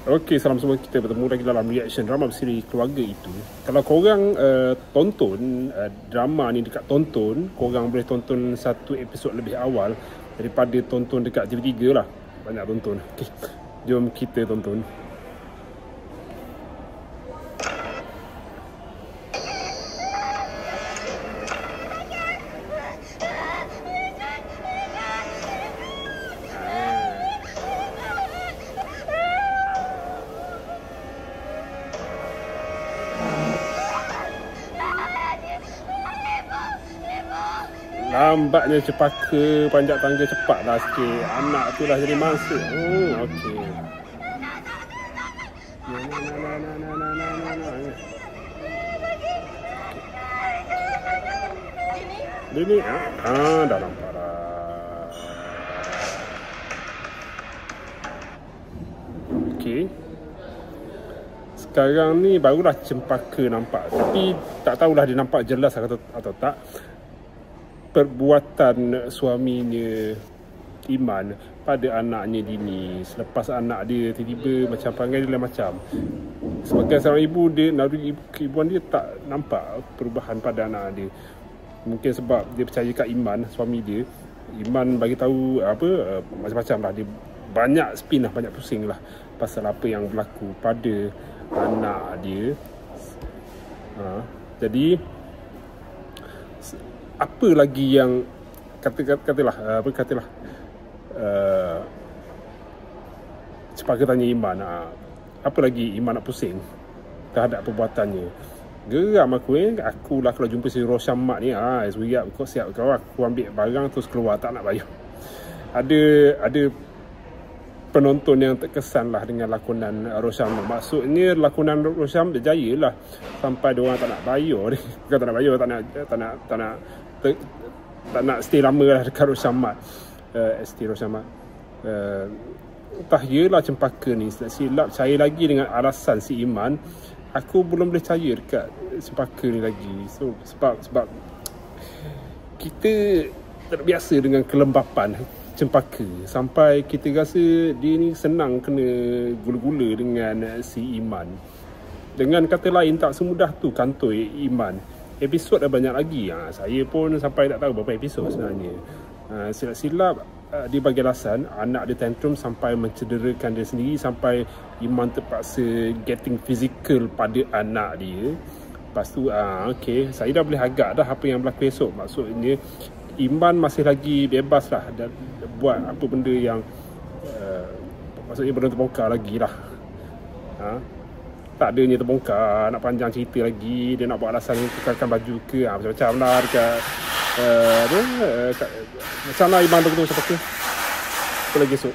Okey, salam semua. Kita bertemu lagi dalam reaction drama bersiri Keluarga Itu. Kalau korang tonton drama ni dekat Tonton, korang boleh tonton satu episod lebih awal daripada tonton dekat TV3 lah. Banyak tonton. Okey, jom kita tonton. Lambatnya cepaka panjat tangga cepatlah sikit. Anak tu dah jadi mangsa. Okey. Ini dah nampak dah. Okey. Sekarang ni barulah cempaka nampak. Tapi tak tahulah dia nampak jelas atau tak. Perbuatan suaminya Iman pada anaknya Dini. Selepas anak dia tiba-tiba macam perangai dia lain macam. Sebagai seorang ibu, dia naluri keibuan dia tak nampak perubahan pada anak dia. Mungkin sebab dia percaya kat Iman, suami dia. Iman bagi tahu macam-macam lah. Dia banyak spin lah, banyak pusing lah pasal apa yang berlaku pada anak dia. Jadi apa lagi yang katalah cepaka tanya Iman, apa lagi Iman nak pusing terhadap perbuatannya. Geram aku lah kalau jumpa si Rosyam Mat ni, siap kau, aku ambil barang terus keluar, tak nak bayar. Ada penonton yang terkesan lah dengan lakonan Rosyam. Maksudnya lakonan Rosyam berjaya lah sampai diorang tak nak bayar. Bukan tak nak bayar, tak nak stay lama lah dekat Rosyam Mat. ST Rosyam Mat. Entah yelah cempaka ni silap percaya lagi dengan alasan si Iman. Aku belum boleh percaya dekat cempaka ni lagi. So sebab kita tak biasa dengan kelembapan cempaka sampai kita rasa dia ni senang kena gula-gula dengan si Iman. Dengan kata lain, tak semudah tu kantoi Iman. Episod dah banyak lagi. Saya pun sampai tak tahu berapa episod sebenarnya. Silap-silap dia bagi alasan anak dia tantrum sampai mencederakan dia sendiri, sampai Iman terpaksa getting physical pada anak dia. Lepas tu okey, saya dah boleh agak dah apa yang berlaku esok. Maksudnya Iman masih lagi bebas lah dan buat apa benda yang maksudnya benda terbongkar lagi lah. Tak adanya terbongkar, nak panjang cerita lagi, dia nak buat alasan tukarkan baju ke, macam-macam lah dekat macam lah Iman berkata macam apa lagi esok.